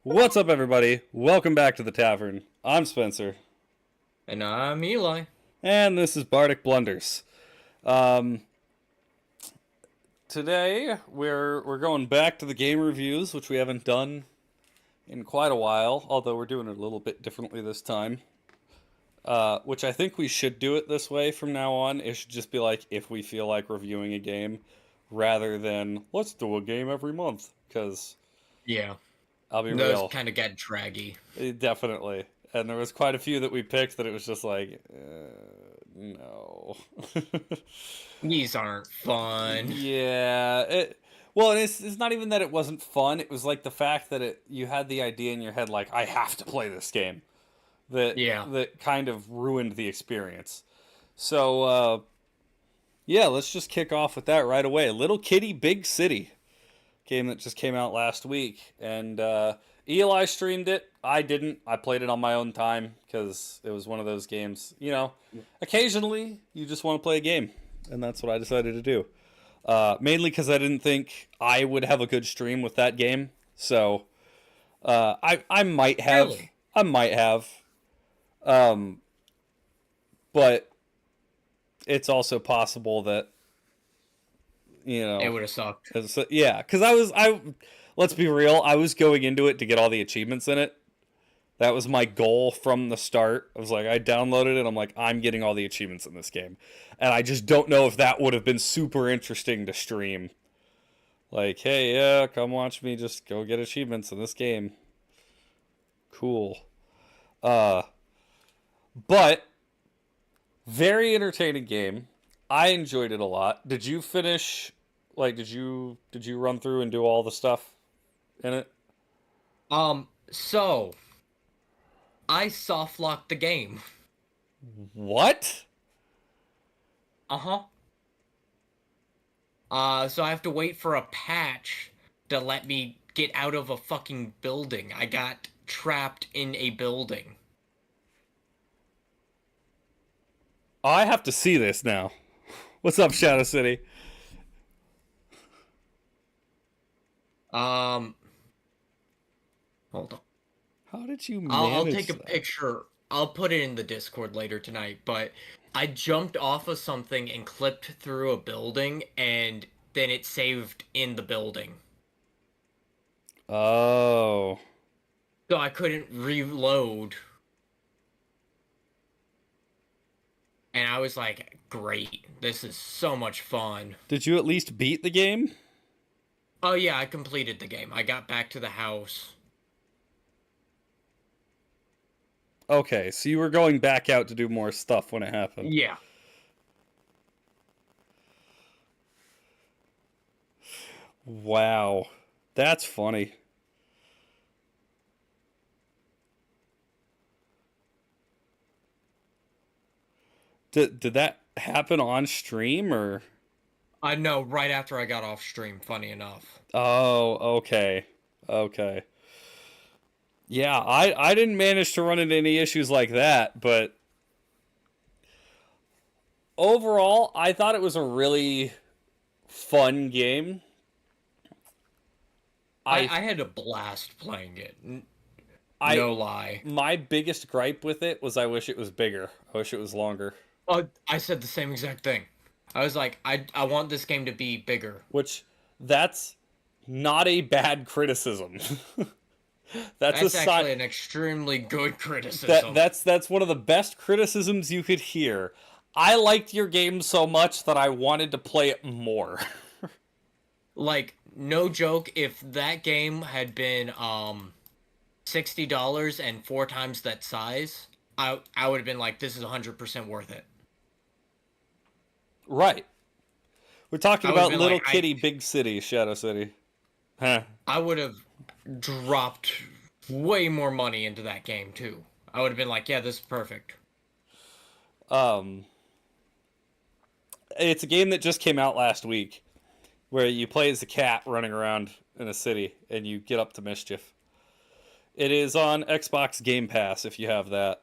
What's up, everybody? Welcome back to the tavern. I'm Spencer, And I'm Eli. and this is Bardic Blunders. Um, Today we're going back to the game reviews, which we haven't done in quite a while. Although we're doing it a little bit differently this time. Which I think we should do it this way from now on. It should just be like if we feel like reviewing a game, rather than let's do a game every month. Because Yeah, I'll be those real. kind of get draggy. Definitely. And there was quite a few that we picked that it was just like, no. These aren't fun. Yeah. Well, and it's not even that it wasn't fun. It was like the fact that you had the idea in your head, like, I have to play this game. That Yeah. that kind of ruined the experience. So, yeah, let's just kick off with that right away. Little Kitty, Big City. Game that just came out last week. And Eli streamed it. I didn't. I played it on my own time because it was one of those games. Occasionally you just want to play a game, and that's what I decided to do. Mainly because I didn't think I would have a good stream with that game. So I might have. Really? I might have. But it's also possible that It would have sucked. yeah, because let's be real, I was going into it to get all the achievements in it. That was my goal from the start. I was like, I downloaded it. I'm like, I'm getting all the achievements in this game. And I just don't know if that would have been super interesting to stream. Like, hey, yeah, come watch me just go get achievements in this game. Cool. But very entertaining game. I enjoyed it a lot. Did you finish? Like, did you run through and do all the stuff in it? So I soft locked the game. What? Uh-huh. So I have to wait for a patch to let me get out of a fucking building. I got trapped in a building. I have to see this now. What's up, Shadow City? Um, Hold on. How did you I'll manage take a that? picture. I'll put it in the Discord later tonight, but I jumped off of something and clipped through a building, and then it saved in the building. Oh. So I couldn't reload. And I was like, great, this is so much fun. Did you at least beat the game? Oh yeah, I completed the game. I got back to the house. Okay, so you were going back out to do more stuff when it happened. Yeah. Wow. That's funny. Did that happen on stream or? I know, right after I got off stream, funny enough. Oh, okay. Okay. Yeah, I didn't manage to run into any issues like that, but overall, I thought it was a really fun game. I had a blast playing it. I No lie. My biggest gripe with it was I wish it was bigger. I wish it was longer. I said the same exact thing. I was like, I want this game to be bigger. Which that's not a bad criticism. That's actually an extremely good criticism. That's one of the best criticisms you could hear. I liked your game so much that I wanted to play it more. Like, no joke, if that game had been $60 and 4 times that size, I would have been like, this is 100% worth it. Right. We're talking about Little like, Kitty, Big City, Shadow City. Huh. I would have dropped way more money into that game too. I would have been like, yeah, this is perfect. It's a game that just came out last week where you play as a cat running around in a city and you get up to mischief. It is on Xbox Game Pass if you have that.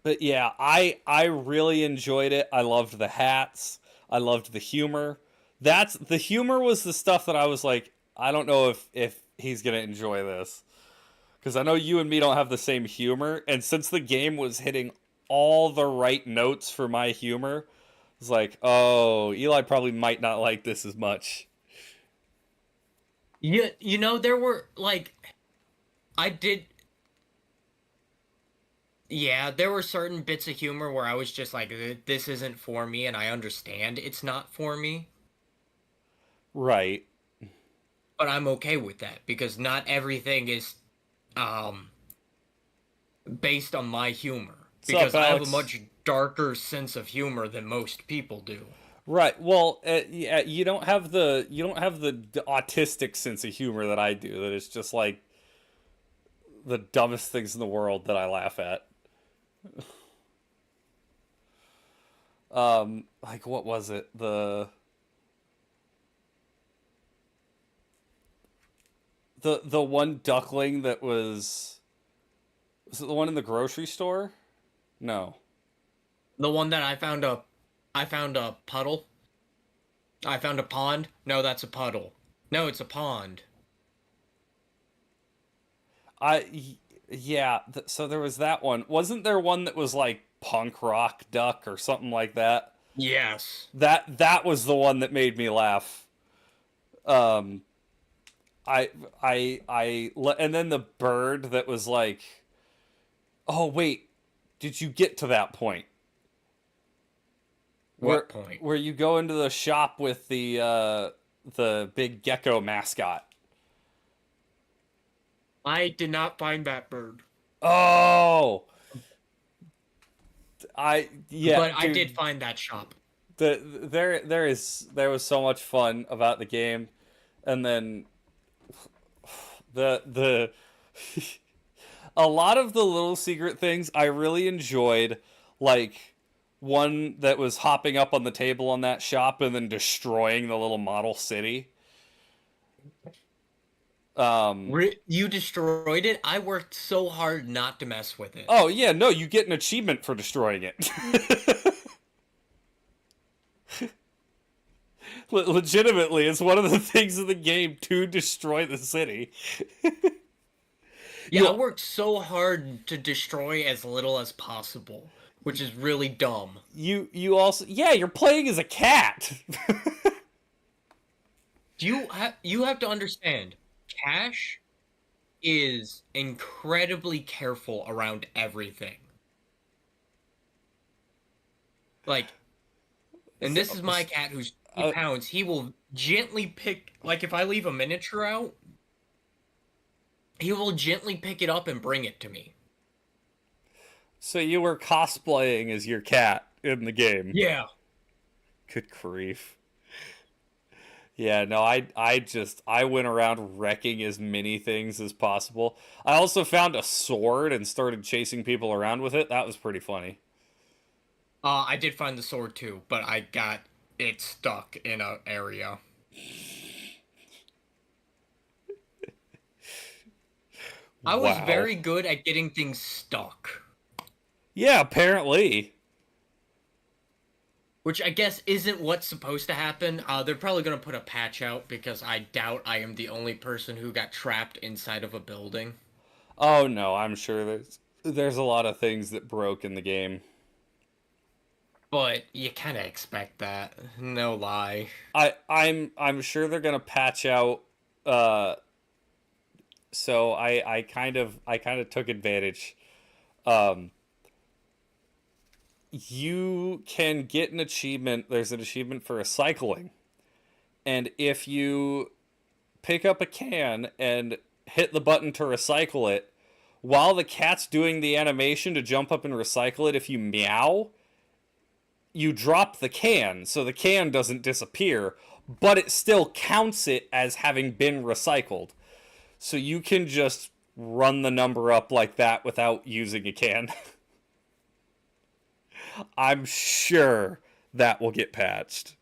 But yeah, I really enjoyed it. I loved the hats. I loved the humor. The humor was the stuff that I was like, I don't know if he's gonna enjoy this because I know you and me don't have the same humor, and since the game was hitting all the right notes for my humor, it's like, oh, Eli probably might not like this as much. There were like I did yeah, there were certain bits of humor where I was just like, this isn't for me, and I understand it's not for me, Right. but I'm okay with that because not everything is um based on my humor What's up, because I have a Alex? much darker sense of humor than most people do. Right. Well, yeah, you don't have the autistic sense of humor that I do. That it's just like the dumbest things in the world that I laugh at. Like what was it? The one duckling that was it the one in the grocery store? No. The one that I found a puddle. I found a pond. No, that's a puddle. No, it's a pond. Yeah, so there was that one. Wasn't there one that was like punk rock duck or something like that? Yes. That was the one that made me laugh. Um and then the bird that was like, "Oh wait, did you get to that point where What point? where you go into the shop with the big gecko mascot?" I did not find that bird. Oh, yeah, But I did dude. find that shop. There was so much fun about the game, and then the a lot of the little secret things I really enjoyed, like one that was hopping up on the table on that shop and then destroying the little model city. Um, You destroyed it? I worked so hard not to mess with it. oh yeah, no, you get an achievement for destroying it. Legitimately, it's one of the things in the game to destroy the city. Yeah, I You worked so hard to destroy as little as possible, which is really dumb. you also, yeah, you're playing as a cat. You have to understand, Cash is incredibly careful around everything. Like, and this is my cat who's 50 uh, pounds. He will gently pick, like, if I leave a miniature out, he will gently pick it up and bring it to me. so you were cosplaying as your cat in the game. Yeah. Good grief. Yeah, no, I went around wrecking as many things as possible. I also found a sword and started chasing people around with it. That was pretty funny. I did find the sword too, but I got it stuck in a area. I was Wow. very good at getting things stuck, Yeah, apparently. which I guess isn't what's supposed to happen. They're probably gonna put a patch out because I doubt I am the only person who got trapped inside of a building. Oh no, I'm sure there's a lot of things that broke in the game. But you kind of expect that, no lie. I'm sure they're gonna patch out. Uh, so I kind of took advantage. Um, you can get an achievement. There's an achievement for recycling, and if you pick up a can and hit the button to recycle it, while the cat's doing the animation to jump up and recycle it, if you meow, you drop the can, so the can doesn't disappear, but it still counts it as having been recycled. So you can just run the number up like that without using a can. I'm sure that will get patched.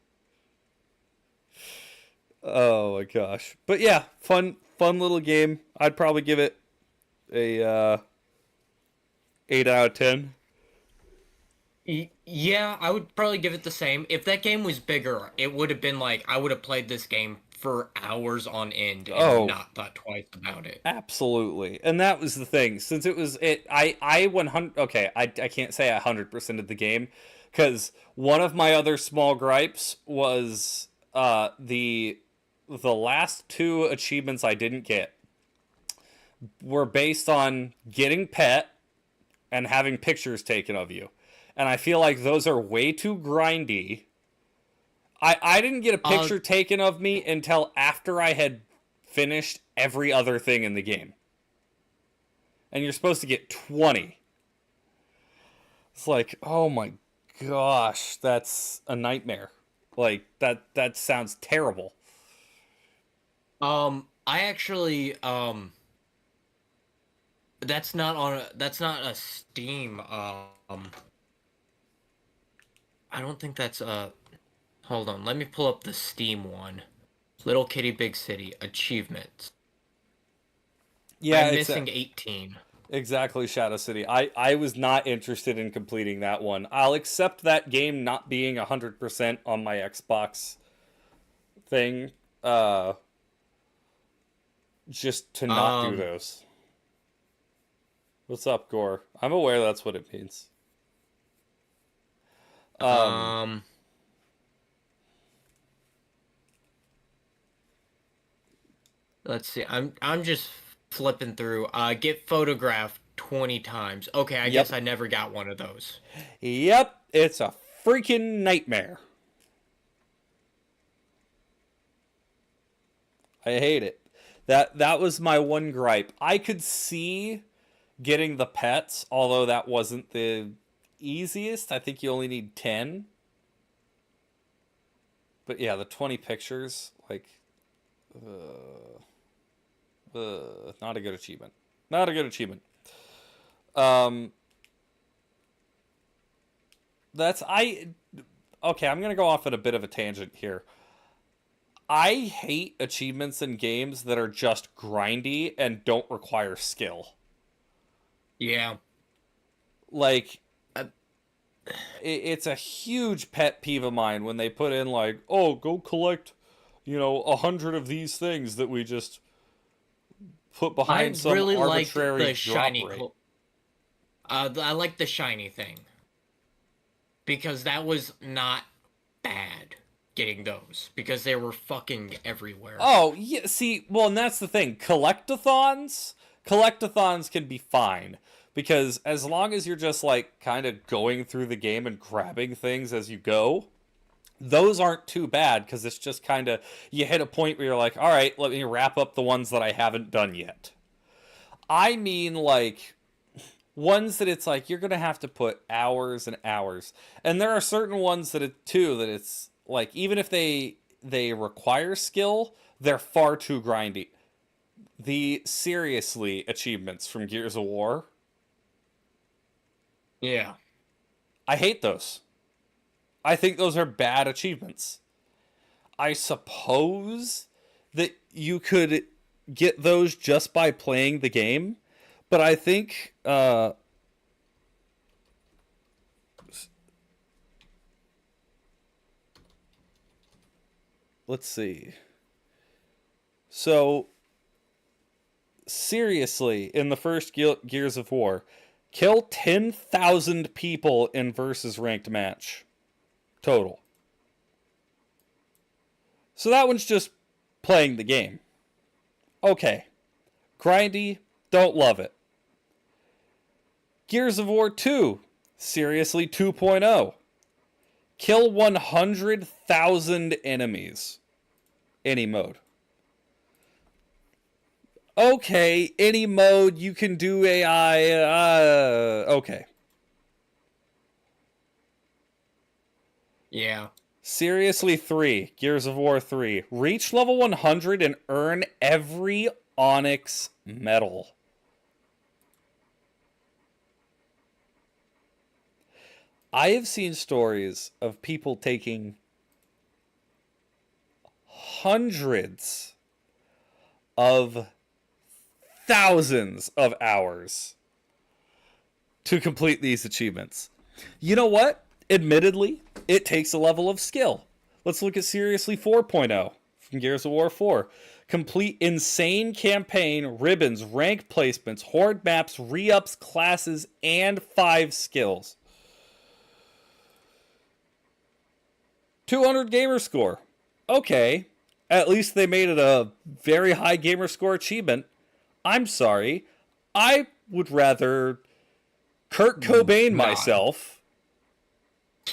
Oh my gosh. But yeah, fun little game. I'd probably give it a 8 out of 10. Yeah, I would probably give it the same. If that game was bigger, it would have been like I would have played this game for hours on end and Oh, not thought twice about it. absolutely. And that was the thing. Since it was it I 100 okay, I can't say I 100% of the game cuz one of my other small gripes was the last two achievements I didn't get were based on getting pet and having pictures taken of you. And I feel like those are way too grindy. I didn't get a Uh, picture taken of me until after I had finished every other thing in the game. And you're supposed to get 20. It's like, oh my gosh, that's a nightmare. Like that sounds terrible. I actually, that's not a Steam, I don't think that's a, hold on, let me pull up the Steam one. Little Kitty Big City, achievements. Yeah, I'm missing 18. exactly Shadow City. I was not interested in completing that one. I'll accept that game not being 100% on my Xbox thing just to not do Um, those. What's up, Gore? I'm aware that's what it means. Um, um, let's see. I'm just flipping through. Get photographed 20 times. Okay, I guess yep. I never got one of those. Yep, it's a freaking nightmare. I hate it. That was my one gripe. I could see getting the pets, although that wasn't the easiest. I think you only need 10. But yeah, the 20 pictures, like, not a good achievement. Not a good achievement. Um, that's I. Okay, I'm gonna go off at a bit of a tangent here. I hate achievements in games that are just grindy and don't require skill. Yeah. Like, Uh, it's a huge pet peeve of mine when they put in like, oh, go collect, 100 of these things that we just put I behind some really liked arbitrary the drop shiny rate. I like the shiny thing because that was not bad getting those because they were fucking everywhere. Oh, yeah, see, well, and that's the thing. Collectathons can be fine because as long as you're just like kind of going through the game and grabbing things as you go, those aren't too bad because it's just kind of you hit a point where you're like, all right, let me wrap up the ones that I haven't done yet. I mean, like ones that it's like you're gonna have to put hours and hours, and there are certain ones that it's like even if they require skill, they're far too grindy. The seriously achievements from Gears of War, Yeah. I hate those. I think those are bad achievements. I suppose that you could get those just by playing the game, but I think let's see. So seriously, in the first Gears of War, kill 10,000 people in versus ranked match total. So that one's just playing the game. Okay. Grindy, don't love it. Gears of War 2, seriously 2.0. Kill 100,000 enemies. Any mode. Okay, any mode you can do AI. Okay. Yeah. Seriously 3, Gears of War 3. Reach level 100 and earn every Onyx medal. I have seen stories of people taking hundreds of thousands of hours to complete these achievements. You know what? Admittedly, it takes a level of skill. Let's look at Seriously 4.0. from Gears of War 4. Complete insane campaign, ribbons, rank placements, horde maps, re-ups, classes, and 5 skills. 200 gamer score. Okay, at least they made it a very high gamer score achievement. I'm sorry. I would rather Kurt Cobain myself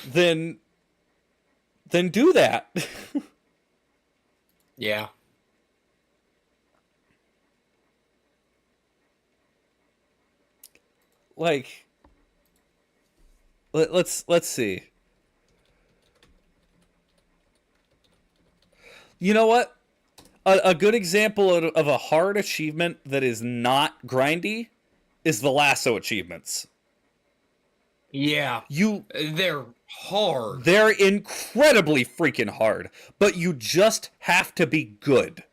than do that. Yeah. Like, let's see. You know what? A good example of a hard achievement that is not grindy is the lasso achievements. Yeah. They're hard. They're incredibly freaking hard, but you just have to be good.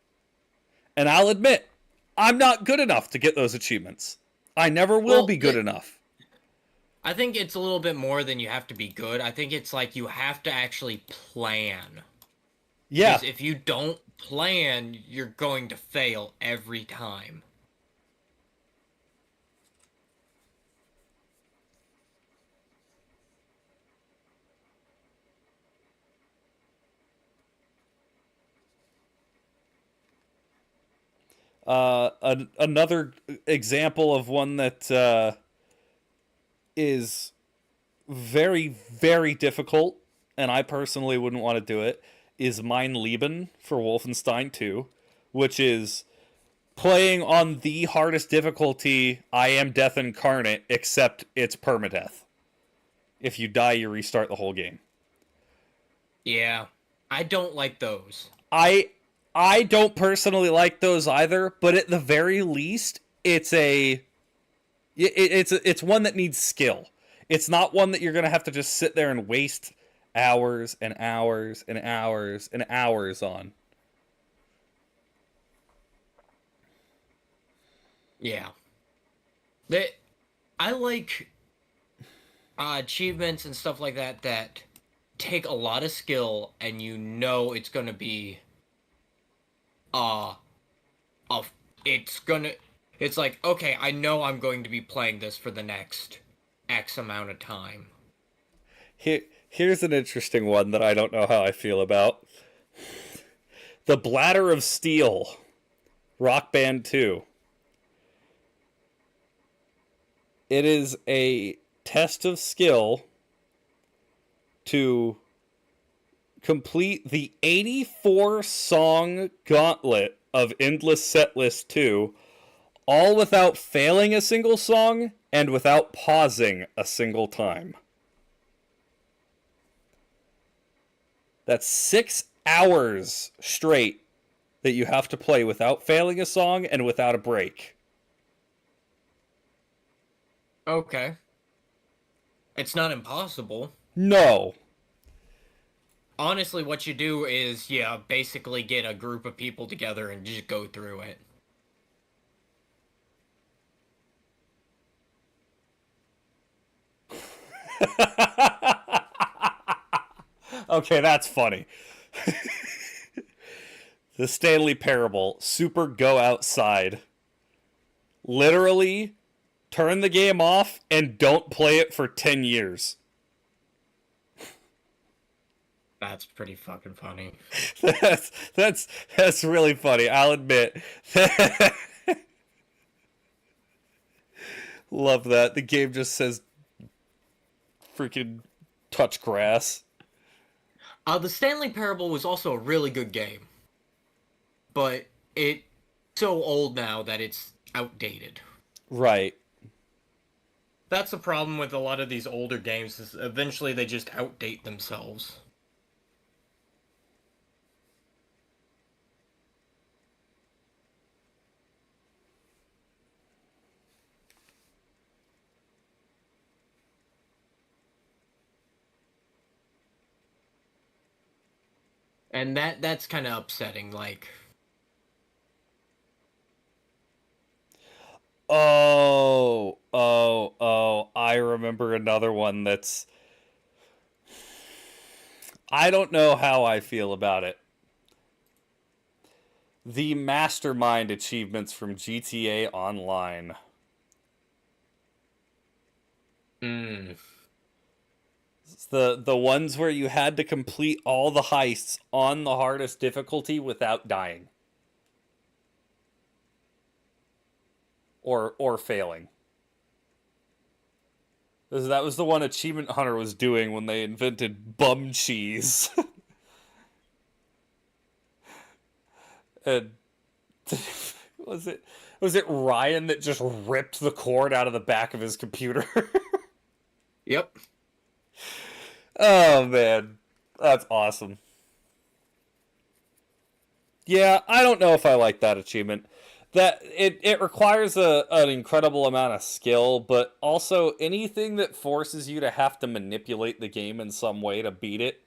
And I'll admit, I'm not good enough to get those achievements. I never will be good enough. I think it's a little bit more than you have to be good. I think it's like you have to actually plan. Yeah. Because if you don't plan, you're going to fail every time. Another example of one that is very, very difficult, and I personally wouldn't want to do it, is Mein Leben for Wolfenstein 2, which is playing on the hardest difficulty, I am Death Incarnate, except it's permadeath. If you die, you restart the whole game. Yeah, I don't like those. I don't personally like those either, but at the very least, it's one that needs skill. It's not one that you're going to have to just sit there and waste hours and hours and hours and hours on. Yeah. I like achievements and stuff like that that take a lot of skill and you know it's going to be it's like, okay, I know I'm going to be playing this for the next X amount of time. Here's an interesting one that I don't know how I feel about. The Bladder of Steel, Rock Band 2. It is a test of skill to complete the 84-song gauntlet of Endless Setlist 2, all without failing a single song and without pausing a single time. That's 6 hours straight that you have to play without failing a song and without a break. Okay. It's not impossible. No. Honestly, what you do is, basically get a group of people together and just go through it. Okay, that's funny. The Stanley Parable, Super Go Outside. Literally, turn the game off and don't play it for 10 years. That's pretty fucking funny. That's really funny, I'll admit. Love that. The game just says freaking touch grass. The Stanley Parable was also a really good game. But it's so old now that it's outdated. Right. That's the problem with a lot of these older games, is eventually they just outdate themselves. And that's kind of upsetting, like... Oh, I remember another one that's... I don't know how I feel about it. the mastermind achievements from GTA Online. Mm. It's the ones where you had to complete all the heists on the hardest difficulty without dying. Or failing. That was the one Achievement Hunter was doing when they invented bum cheese. And was it Ryan that just ripped the cord out of the back of his computer? Yep. Oh man, that's awesome. Yeah, I don't know if I like that achievement. That it requires an incredible amount of skill, but also anything that forces you to have to manipulate the game in some way to beat it,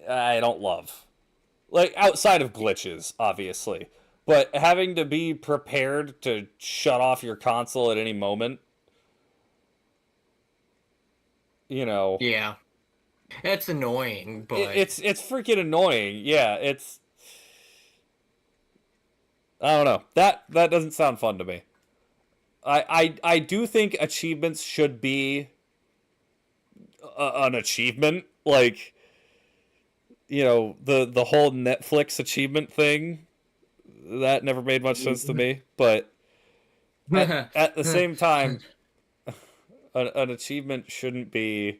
I don't love. Like outside of glitches, obviously, but having to be prepared to shut off your console at any moment, you know, Yeah. That's annoying, but it's freaking annoying. Yeah, it's I don't know. That doesn't sound fun to me. I do think achievements should be an achievement, like the whole Netflix achievement thing. That never made much sense to me, but at the same time, an achievement shouldn't be.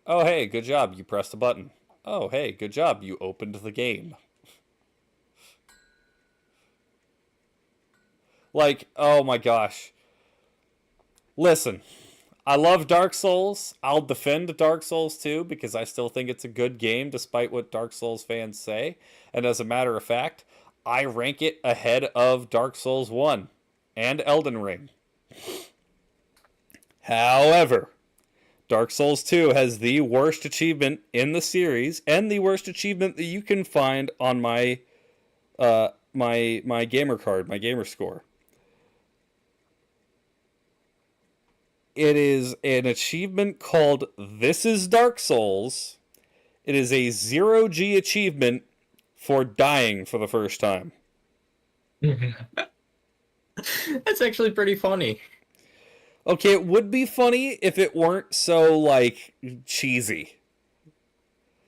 Oh hey, good job, you pressed a button. Oh hey, good job, you opened the game. Like, oh my gosh. Listen, I love Dark Souls. I'll defend Dark Souls 2 because I still think it's a good game despite what Dark Souls fans say. And as a matter of fact, I rank it ahead of Dark Souls 1 and Elden Ring. However, Dark Souls 2 has the worst achievement in the series and the worst achievement that you can find on my my gamer card, my gamer score. It is an achievement called This is Dark Souls. It is a 0G achievement for dying for the first time. that's actually pretty funny. Okay, it would be funny if it weren't so, like, cheesy.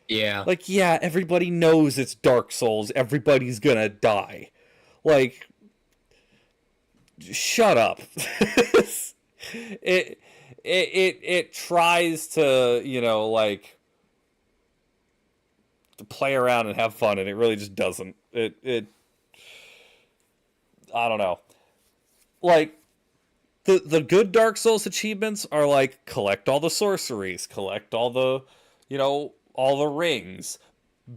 Yeah. Like, yeah, everybody knows it's Dark Souls. Everybody's gonna die. Like, shut up. it tries to, like, to play around and have fun, and it really just doesn't. It I don't know. Like, the good Dark Souls achievements are like collect all the sorceries, collect all the, all the rings,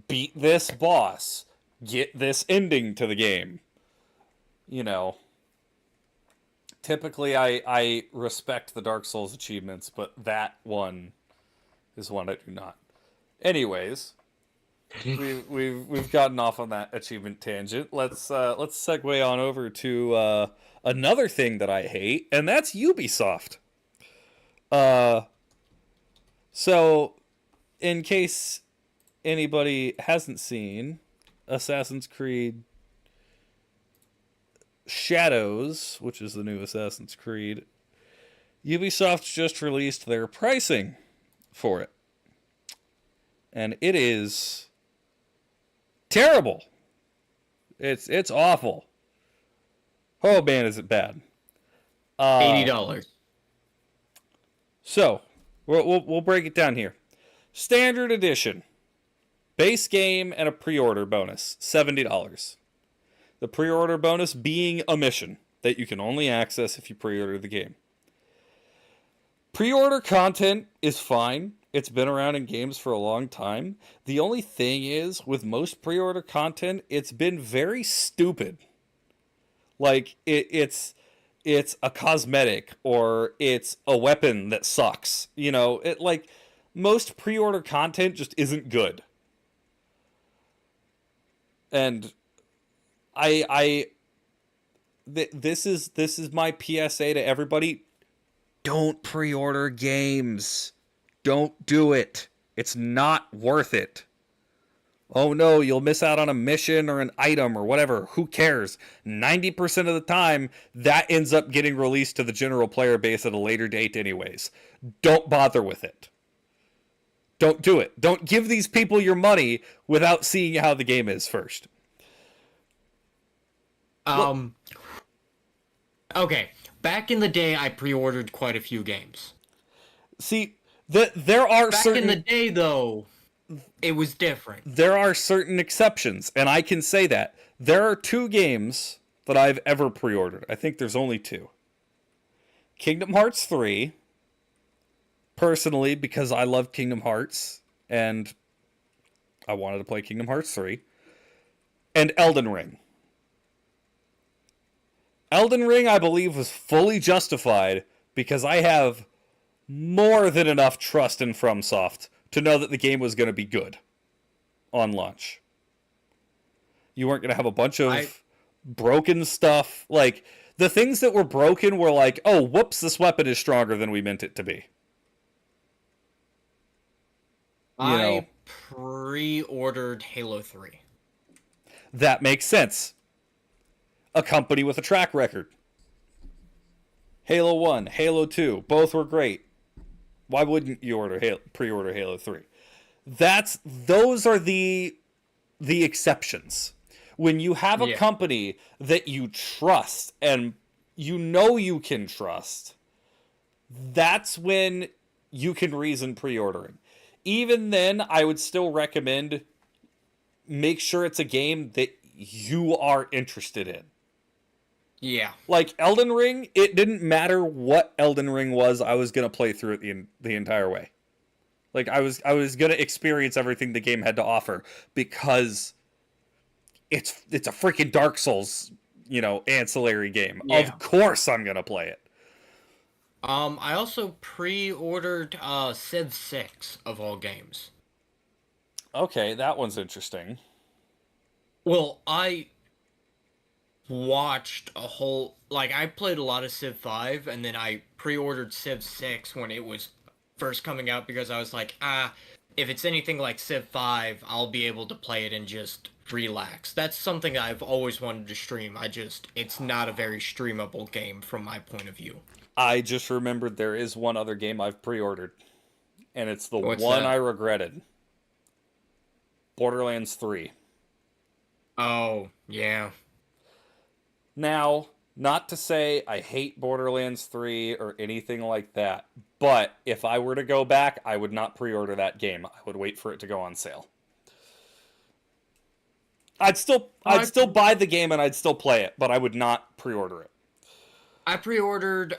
beat this boss, get this ending to the game. You know, typically I respect the Dark Souls achievements, but that one is one I do not. Anyways, we've gotten off on that achievement tangent. Let's segue on over to another thing that I hate, and that's Ubisoft. Uh, so in case anybody hasn't seen Assassin's Creed Shadows, which is the new Assassin's Creed, Ubisoft just released their pricing for it. And it is terrible. It's awful. Oh man, is it bad. $80. So, we'll break it down here. Standard edition. Base game and a pre-order bonus, $70. The pre-order bonus being a mission that you can only access if you pre-order the game. Pre-order content is fine. It's been around in games for a long time. The only thing is, with most pre-order content, it's been very stupid. Like, it's a cosmetic, or it's a weapon that sucks. Like, most pre-order content just isn't good. And this is my PSA to everybody. Don't pre-order games. Don't do it. It's not worth it. Oh no, you'll miss out on a mission or an item or whatever. Who cares? 90% of the time, that ends up getting released to the general player base at a later date, anyways. Don't bother with it. Don't do it. Don't give these people your money without seeing how the game is first. Um, okay. Back in the day, I pre-ordered quite a few games. See, there are Back certain... in the day, though, it was different. There are certain exceptions, and I can say that. There are 2 games that I've ever pre-ordered. I think there's only 2. Kingdom Hearts 3, personally, because I love Kingdom Hearts, and I wanted to play Kingdom Hearts 3, and Elden Ring. Elden Ring, I believe, was fully justified because I have more than enough trust in FromSoft to know that the game was going to be good on launch. You weren't going to have a bunch of broken stuff. Like, the things that were broken were like, oh, whoops, this weapon is stronger than we meant it to be. I pre-ordered Halo 3. That makes sense. A company with a track record. Halo 1, Halo 2, both were great. Why wouldn't you pre-order Halo 3? Those are the exceptions. When you have a company that you trust and you know you can trust, that's when you can reason pre-ordering. Even then, I would still recommend make sure it's a game that you are interested in. Yeah. Like Elden Ring, it didn't matter what Elden Ring was, I was going to play through it the entire way. Like I was going to experience everything the game had to offer because it's a freaking Dark Souls, ancillary game. Yeah. Of course I'm going to play it. I also pre-ordered Civ 6 of all games. Okay, that one's interesting. Well, I watched I played a lot of Civ 5 and then I pre-ordered Civ 6 when it was first coming out because I was like, if it's anything like Civ 5, I'll be able to play it and just relax. That's something I've always wanted to stream. It's not a very streamable game from my point of view. I just remembered there is one other game I've pre-ordered, and it's the What's one that? I regretted. Borderlands 3. Oh, yeah. Now, not to say I hate Borderlands 3 or anything like that, but if I were to go back, I would not pre-order that game. I would wait for it to go on sale. I'd still buy the game and I'd still play it, but I would not pre-order it. I pre-ordered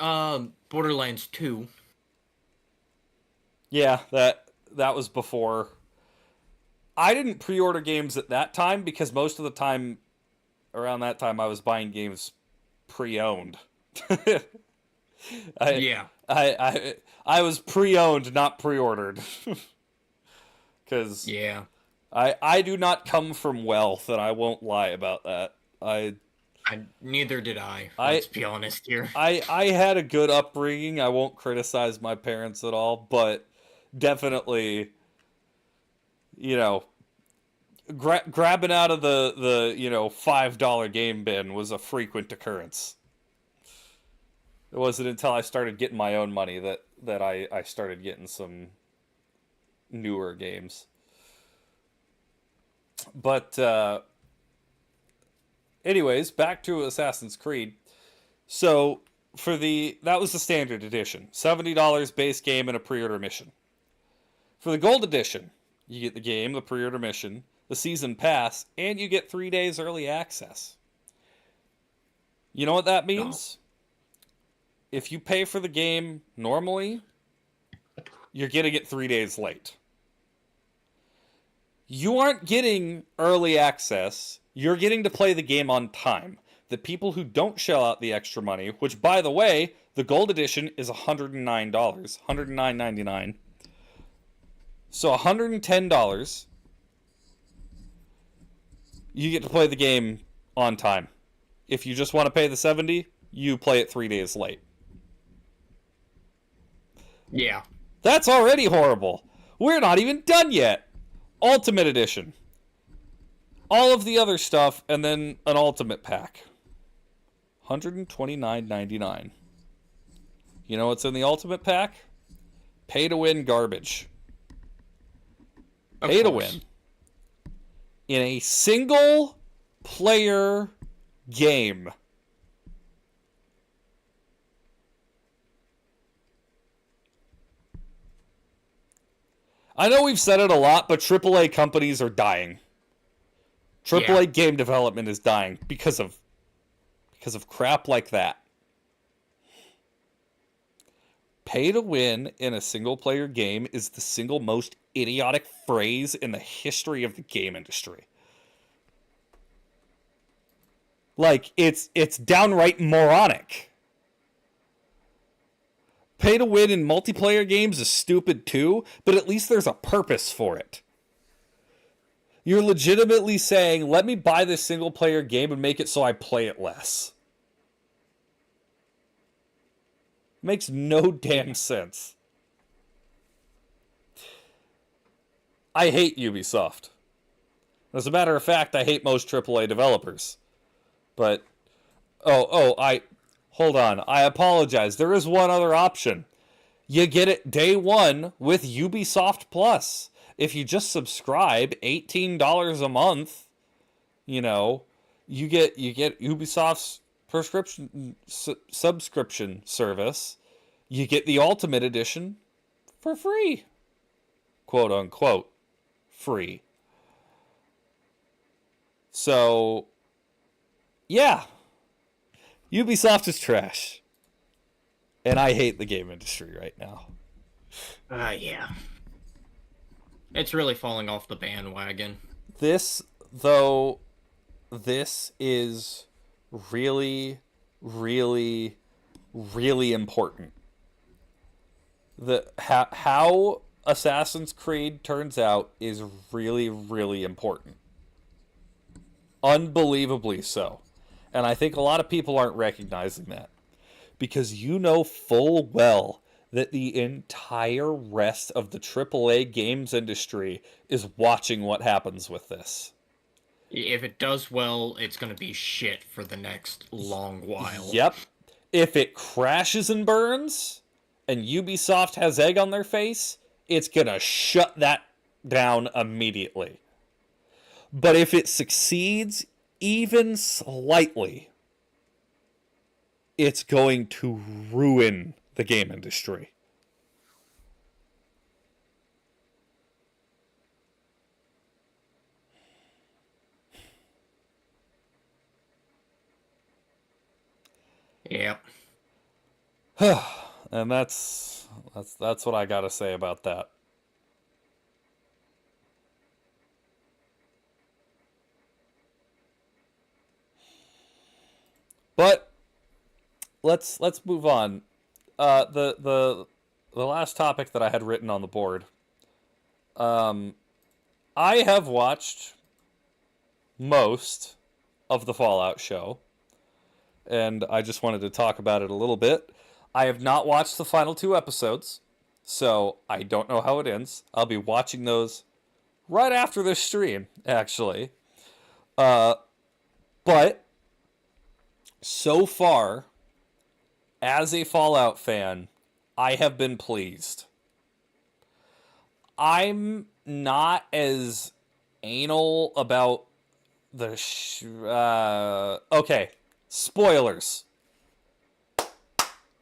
Borderlands 2. Yeah, that was before. I didn't pre-order games at that time because most of the time around that time I was buying games pre-owned. I was pre-owned, not pre-ordered. Cuz I do not come from wealth, and I won't lie about that. Neither did I. Let's be honest here. I had a good upbringing. I won't criticize my parents at all, but definitely, grabbing out of the $5 game bin was a frequent occurrence. It wasn't until I started getting my own money that I started getting some newer games. But anyways, back to Assassin's Creed. So that was the standard edition, $70 base game and a pre-order mission. For the gold edition, you get the game, the pre-order mission, the season pass, and you get 3 days early access. You know what that means? No. If you pay for the game normally, you're getting it 3 days late. You aren't getting early access. You're getting to play the game on time. The people who don't shell out the extra money, which, by the way, the gold edition is $109, $109.99. So $110, you get to play the game on time. If you just want to pay the $70, you play it 3 days late. Yeah. That's already horrible. We're not even done yet. Ultimate Edition. all of the other stuff, and then an ultimate pack. $129.99. You know what's in the ultimate pack? Pay to win garbage. Pay to win. In a single player game. I know we've said it a lot, but AAA companies are dying. AAA game development is dying because of crap like that. Pay to win in a single player game is the single most idiotic phrase in the history of the game industry. Like, it's downright moronic. Pay to win in multiplayer games is stupid too, but at least there's a purpose for it. You're legitimately saying, let me buy this single player game and make it so I play it less. Makes no damn sense. I hate Ubisoft. As a matter of fact, I hate most AAA developers. But, hold on. I apologize. There is one other option. You get it day one with Ubisoft Plus. If you just subscribe, $18 a month, you get Ubisoft's subscription service. You get the Ultimate Edition for free. Quote unquote. Free. So, yeah. Ubisoft is trash. And I hate the game industry right now. Yeah. It's really falling off the bandwagon. This is really, really, really important. How Assassin's Creed turns out is really, really important. Unbelievably so. And I think a lot of people aren't recognizing that. Because you know full well that the entire rest of the AAA games industry is watching what happens with this. If it does well, it's going to be shit for the next long while. Yep. If it crashes and burns, and Ubisoft has egg on their face, it's going to shut that down immediately. But if it succeeds even slightly, it's going to ruin the game industry. Yep. And that's what I got to say about that. But let's move on. The last topic that I had written on the board. I have watched most of the Fallout show, and I just wanted to talk about it a little bit. I have not watched the final 2 episodes, so I don't know how it ends. I'll be watching those right after this stream, actually. But so far, as a Fallout fan, I have been pleased. I'm not as anal about the... okay, spoilers.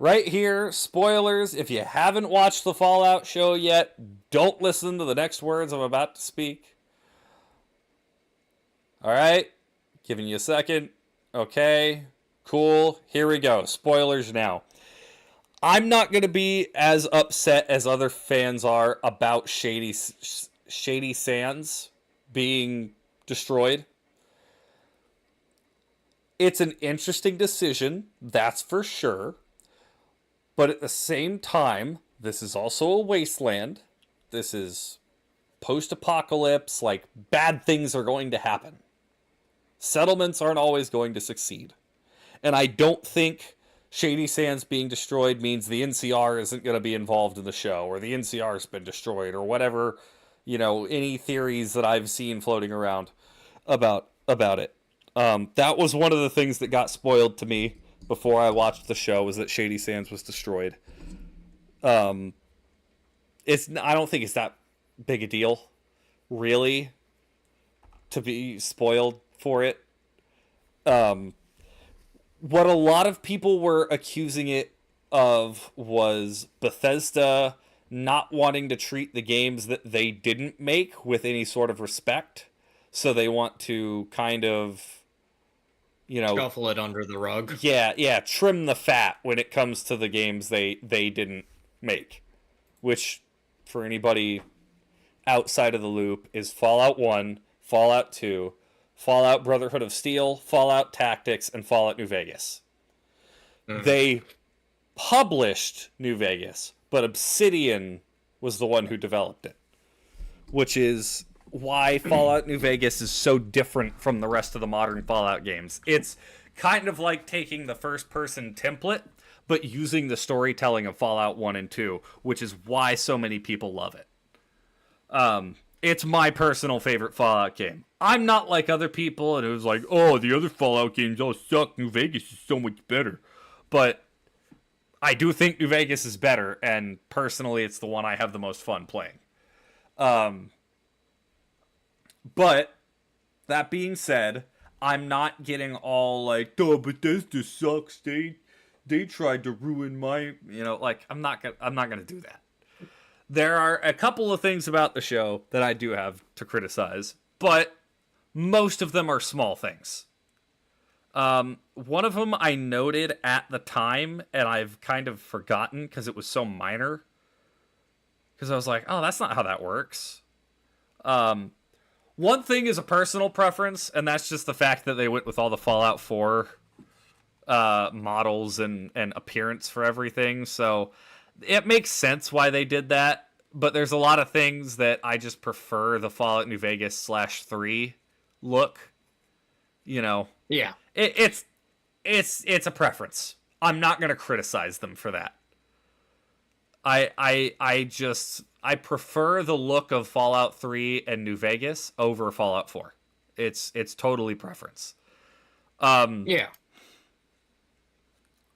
Right here, spoilers. If you haven't watched the Fallout show yet, don't listen to the next words I'm about to speak. Alright, giving you a second. Okay, cool. Here we go. Spoilers now. I'm not going to be as upset as other fans are about Shady Sands being destroyed. It's an interesting decision, that's for sure. But at the same time, this is also a wasteland. This is post-apocalypse, like, bad things are going to happen. Settlements aren't always going to succeed. And I don't think Shady Sands being destroyed means the NCR isn't going to be involved in the show, or the NCR's been destroyed, or whatever, any theories that I've seen floating around. about it. That was one of the things that got spoiled to me before I watched the show, was that Shady Sands was destroyed. I don't think it's that big a deal, really, to be spoiled for it. What a lot of people were accusing it of was Bethesda not wanting to treat the games that they didn't make with any sort of respect. So they want to kind of, Shuffle it under the rug. yeah, trim the fat when it comes to the games they didn't make. Which, for anybody outside of the loop, is Fallout 1, Fallout 2, Fallout Brotherhood of Steel, Fallout Tactics, and Fallout New Vegas. They published New Vegas, but Obsidian was the one who developed it, which is why Fallout New Vegas is so different from the rest of the modern Fallout games. It's kind of like taking the first-person template, but using the storytelling of Fallout 1 and 2, which is why so many people love it. It's my personal favorite Fallout game. I'm not like other people, and it was like, oh, the other Fallout games all suck. New Vegas is so much better. But I do think New Vegas is better, and personally, it's the one I have the most fun playing. But that being said, I'm not getting all like, oh, Bethesda sucks. They tried to ruin my, I'm not gonna do that. There are a couple of things about the show that I do have to criticize, but most of them are small things. One of them I noted at the time, and I've kind of forgotten because it was so minor. Because I was like, oh, that's not how that works. One thing is a personal preference, and that's just the fact that they went with all the Fallout 4 models and appearance for everything. So it makes sense why they did that, but there's a lot of things that I just prefer the Fallout New Vegas /3 look. Yeah. It's a preference. I'm not going to criticize them for that. I prefer the look of Fallout 3 and New Vegas over Fallout 4. It's totally preference. Yeah.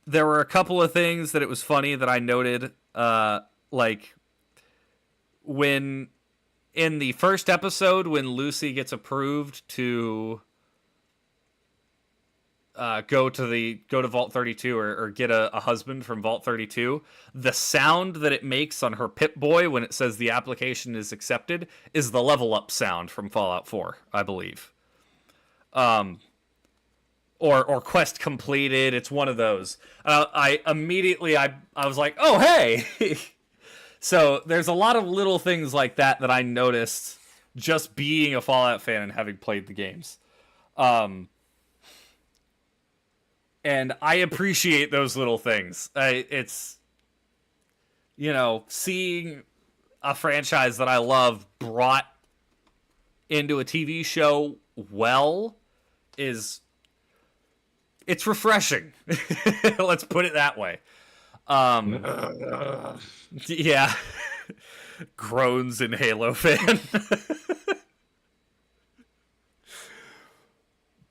There were a couple of things that it was funny that I noted, like when in the first episode when Lucy gets approved to go to Vault 32 or get a husband from Vault 32, the sound that it makes on her Pip-Boy when it says the application is accepted is the level up sound from Fallout 4, I believe. Or quest completed. It's one of those. I immediately was like, oh hey. So there's a lot of little things like that I noticed just being a Fallout fan and having played the games. And I appreciate those little things. It's, seeing a franchise that I love brought into a TV show it's refreshing. Let's put it that way. Yeah. Groans in Halo fan.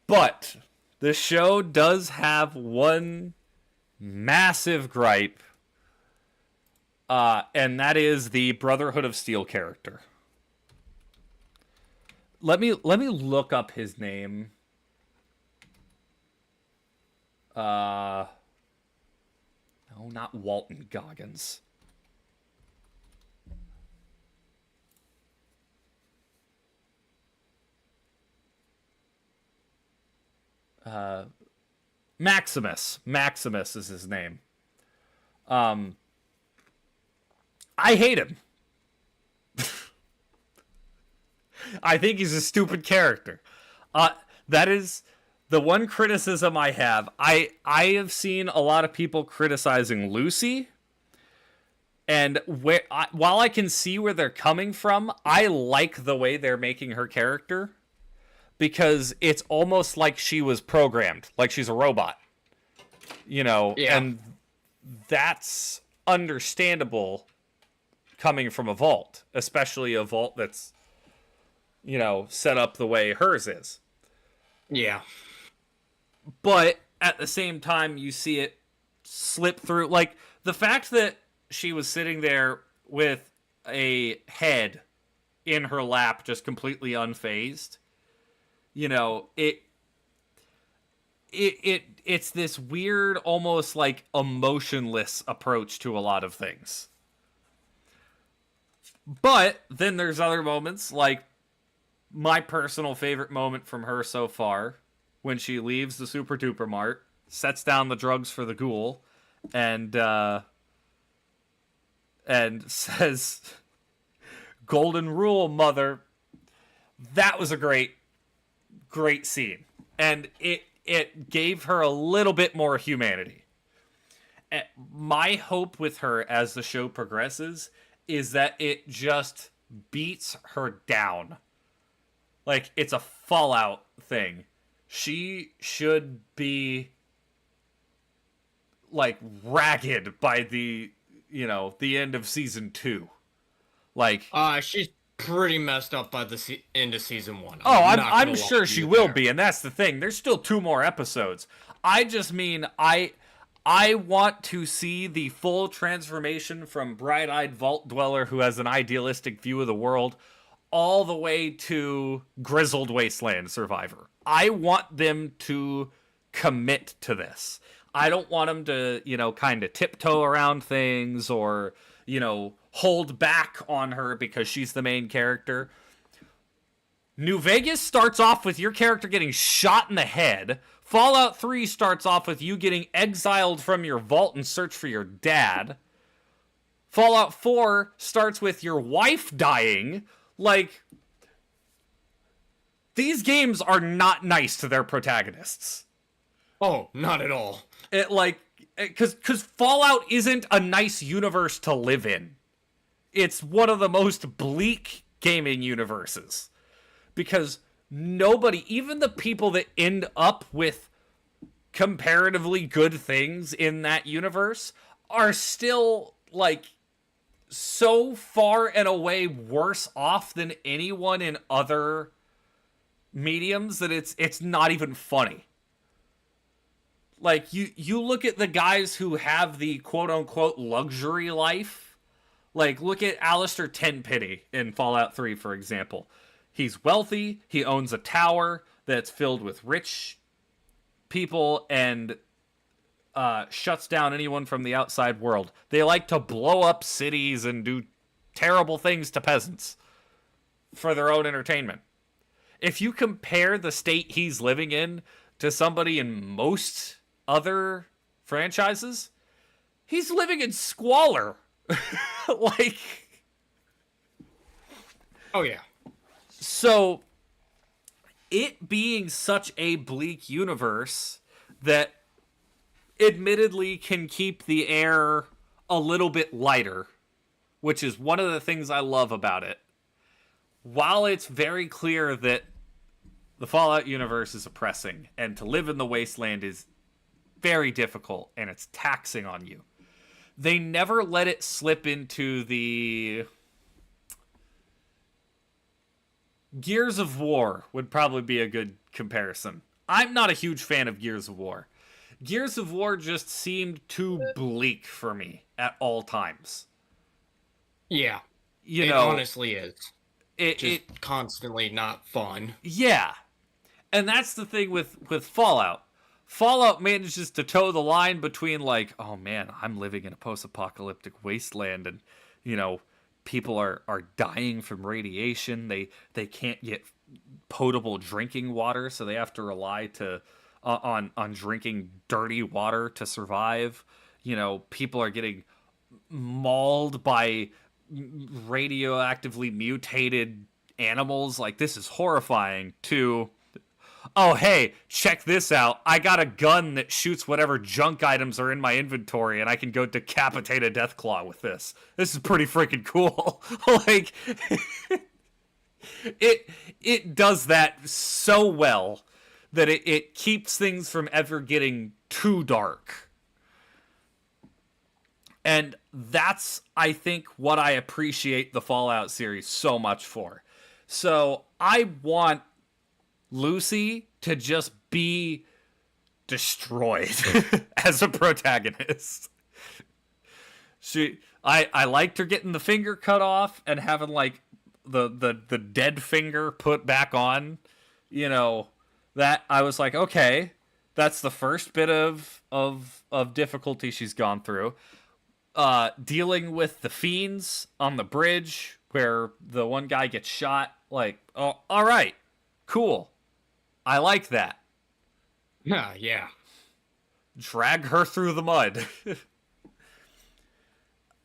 But the show does have one massive gripe, and that is the Brotherhood of Steel character. Let me look up his name. No, not Walton Goggins. Maximus. Maximus is his name. I hate him. I think he's a stupid character. That is the one criticism I have. I have seen a lot of people criticizing Lucy, and while I can see where they're coming from, I like the way they're making her character, because it's almost like she was programmed, like she's a robot. Yeah. And that's understandable coming from a vault, especially a vault that's, set up the way hers is. Yeah. But at the same time, you see it slip through. Like, the fact that she was sitting there with a head in her lap, just completely unfazed, you know, it's this weird, almost like emotionless approach to a lot of things. But then there's other moments, like my personal favorite moment from her so far, when she leaves the Super Duper Mart, sets down the drugs for the ghoul, and says, "Golden rule, mother." That was a great scene, and it gave her a little bit more humanity. My hope with her as the show progresses is that it just beats her down. Like, it's a Fallout thing. She should be, like, ragged by the end of season 2. Like, She's pretty messed up by the end of season 1. oh, Not I'm gonna lie sure to she you will there. be, and that's the thing. There's still 2 more episodes. I just mean I want to see the full transformation from bright-eyed vault dweller who has an idealistic view of the world all the way to grizzled wasteland survivor. I want them to commit to this. I don't want them to, kind of tiptoe around things or, hold back on her because she's the main character. New Vegas starts off with your character getting shot in the head. Fallout 3 starts off with you getting exiled from your vault in search for your dad. Fallout 4 starts with your wife dying. Like, these games are not nice to their protagonists. Oh, not at all. Because Fallout isn't a nice universe to live in. It's one of the most bleak gaming universes. Because nobody, even the people that end up with comparatively good things in that universe, are still, like, so far and away worse off than anyone in other mediums that it's not even funny. Like, you look at the guys who have the quote-unquote luxury life. Like, look at Alistair Tenpenny in Fallout 3, for example. He's wealthy, he owns a tower that's filled with rich people, and shuts down anyone from the outside world. They like to blow up cities and do terrible things to peasants for their own entertainment. If you compare the state he's living in to somebody in most other franchises, he's living in squalor. Like, Oh, yeah. so it being such a bleak universe that admittedly can keep the air a little bit lighter, which is one of the things I love about it. While it's very clear that the Fallout universe is oppressing and to live in the wasteland is very difficult and it's taxing on you, they never let it slip into the Gears of War would probably be a good comparison. I'm not a huge fan of Gears of War. Gears of War just seemed too bleak for me at all times. Yeah. You It know, honestly is. Just constantly not fun. yeah. And that's the thing with Fallout. Fallout manages to toe the line between, like, oh man, I'm living in a post-apocalyptic wasteland and, people are dying from radiation. They can't get potable drinking water, so they have to rely on drinking dirty water to survive. People are getting mauled by radioactively mutated animals. Like, this is horrifying. To, oh hey, check this out, I got a gun that shoots whatever junk items are in my inventory and I can go decapitate a Deathclaw with this is pretty freaking cool. Like, it does that so well that it keeps things from ever getting too dark. And that's, I think, what I appreciate the Fallout series so much for. So I want Lucy to just be destroyed as a protagonist. I liked her getting the finger cut off and having like the dead finger put back on. You know, that I was like, okay, that's the first bit of difficulty she's gone through. Dealing with the fiends on the bridge where the one guy gets shot. Like, oh, all right, cool. I like that. Yeah. Drag her through the mud.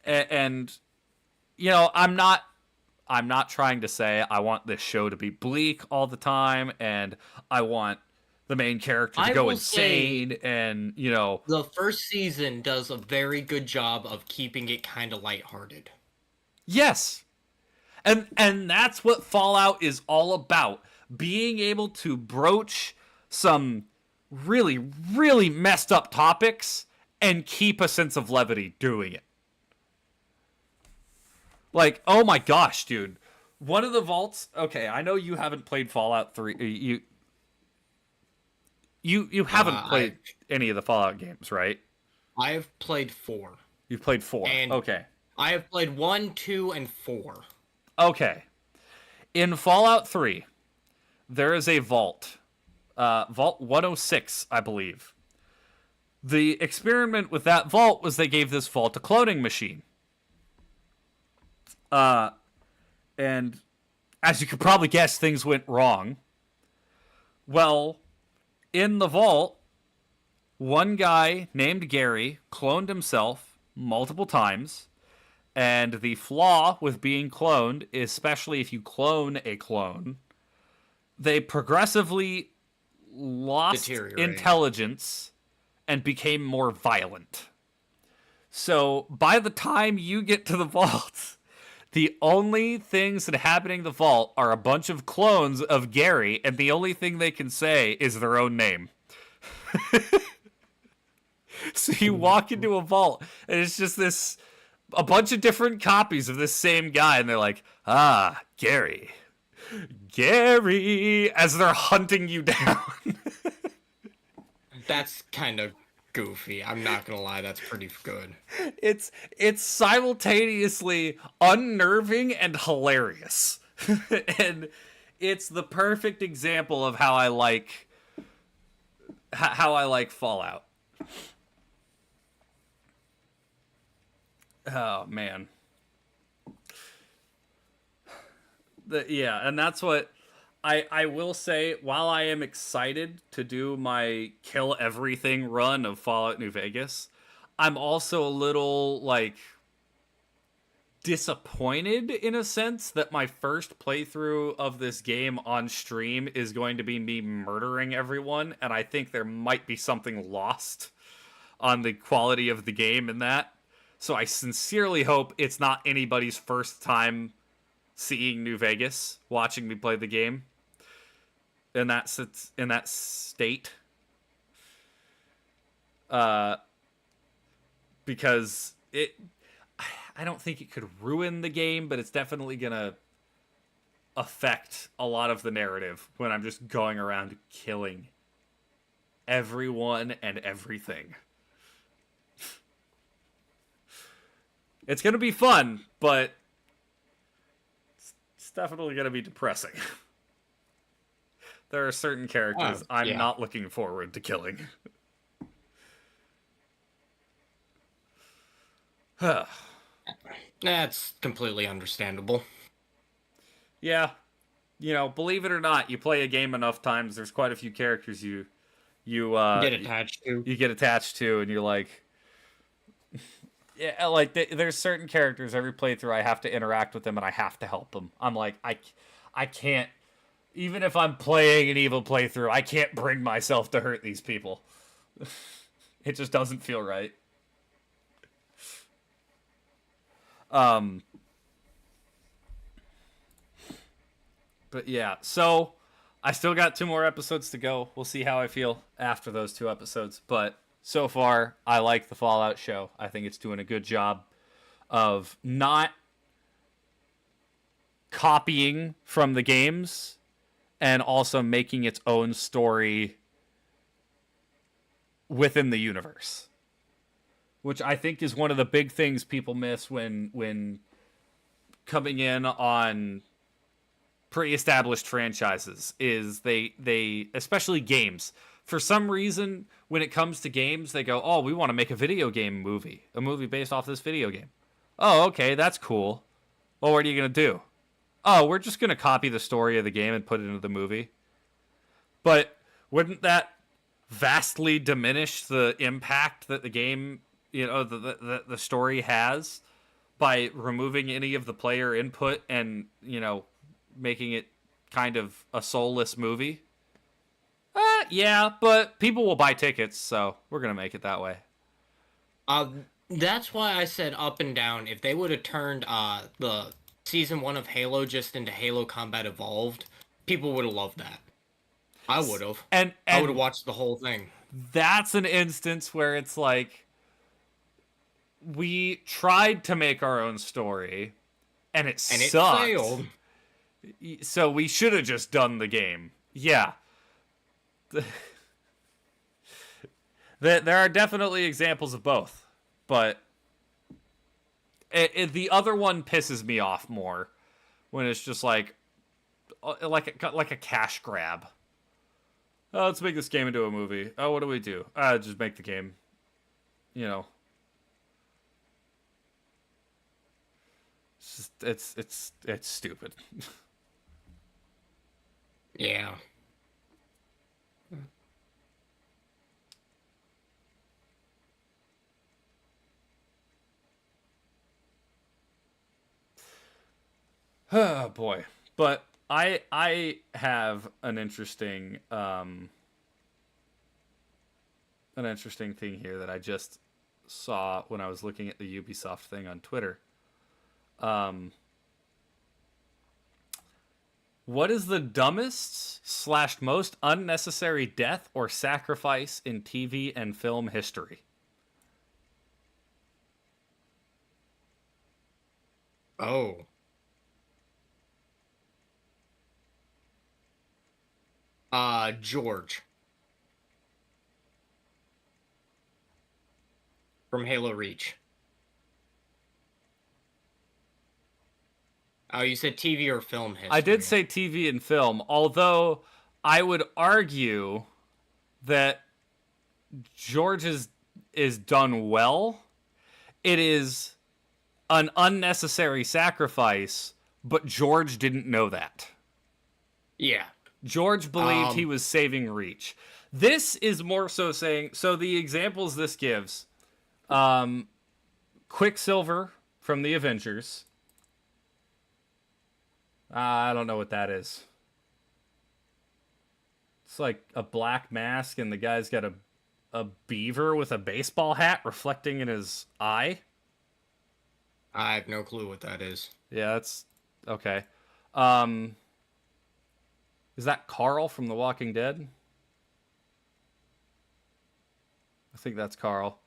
and you know, I'm not trying to say I want this show to be bleak all the time and I want the main character to go insane and, you know, the first season does a very good job of keeping it kind of lighthearted. Yes. And that's what Fallout is all about. Being able to broach some really, really messed up topics and keep a sense of levity doing it. Like, oh my gosh, dude. One of the vaults... Okay, I know you haven't played Fallout 3. You haven't played any of the Fallout games, right? I have played 4. You've played 4. And okay. I have played 1, 2, and 4. Okay. In Fallout 3, there is a vault. Vault 106, I believe. The experiment with that vault was they gave this vault a cloning machine. And as you could probably guess, things went wrong. Well, in the vault, one guy named Gary cloned himself multiple times. And the flaw with being cloned, especially if you clone a clone, they progressively lost intelligence and became more violent. So by the time you get to the vault, the only things that happen in the vault are a bunch of clones of Gary, and the only thing they can say is their own name. So you walk into a vault, and it's just a bunch of different copies of this same guy, and they're like, Gary, as they're hunting you down. That's kind of goofy. I'm not gonna lie, that's pretty good. It's simultaneously unnerving and hilarious. And it's the perfect example of how I like Fallout. Oh man. And that's what I will say, while I am excited to do my kill everything run of Fallout New Vegas, I'm also a little, like, disappointed in a sense that my first playthrough of this game on stream is going to be me murdering everyone, and I think there might be something lost on the quality of the game in that. So I sincerely hope it's not anybody's first time seeing New Vegas, watching me play the game in that state. Because I don't think it could ruin the game, but it's definitely gonna affect a lot of the narrative when I'm just going around killing everyone and everything. It's gonna be fun, but it's definitely gonna be depressing. There are certain characters I'm not looking forward to killing. That's completely understandable. Yeah. You know, believe it or not, you play a game enough times, there's quite a few characters you get attached to. You get attached to, and you're like... Yeah, like, there's certain characters every playthrough I have to interact with them, and I have to help them. I'm like, I can't... Even if I'm playing an evil playthrough, I can't bring myself to hurt these people. It just doesn't feel right. But yeah, so I still got 2 more episodes to go. We'll see how I feel after those 2 episodes. But so far, I like the Fallout show. I think it's doing a good job of not copying from the games and also making its own story within the universe, which I think is one of the big things people miss when coming in on pre-established franchises. Is they especially games, for some reason when it comes to games they go, oh, we want to make a video game movie, a movie based off this video game. Oh, okay, that's cool. Well, what are you gonna do? Oh, we're just gonna copy the story of the game and put it into the movie. But wouldn't that vastly diminish the impact that the game, the story has, by removing any of the player input and, making it kind of a soulless movie? Yeah, but people will buy tickets, so we're gonna make it that way. That's why I said up and down. If they would have turned the season 1 of Halo just into Halo Combat Evolved, people would have loved that. I would have. And I would have watched the whole thing. That's an instance where it's like, we tried to make our own story, and it sucked. It failed. So we should have just done the game. Yeah. There are definitely examples of both, but the other one pisses me off more when it's just like a cash grab. Oh, let's make this game into a movie. Oh, what do we do? Just make the game. It's just, it's stupid. Yeah. Oh boy. But I have an interesting thing here that I just saw when I was looking at the Ubisoft thing on Twitter. What is the dumbest / most unnecessary death or sacrifice in TV and film history? Oh. George. From Halo Reach. Oh, you said TV or film history. I did say TV and film, although I would argue that George is done well. It is an unnecessary sacrifice, but George didn't know that. Yeah. George believed he was saving Reach. This is more so saying, so the examples this gives, Quicksilver from the Avengers. I don't know what that is. It's like a black mask, and the guy's got a beaver with a baseball hat reflecting in his eye. I have no clue what that is. Yeah, that's okay. Is that Carl from The Walking Dead? I think that's Carl.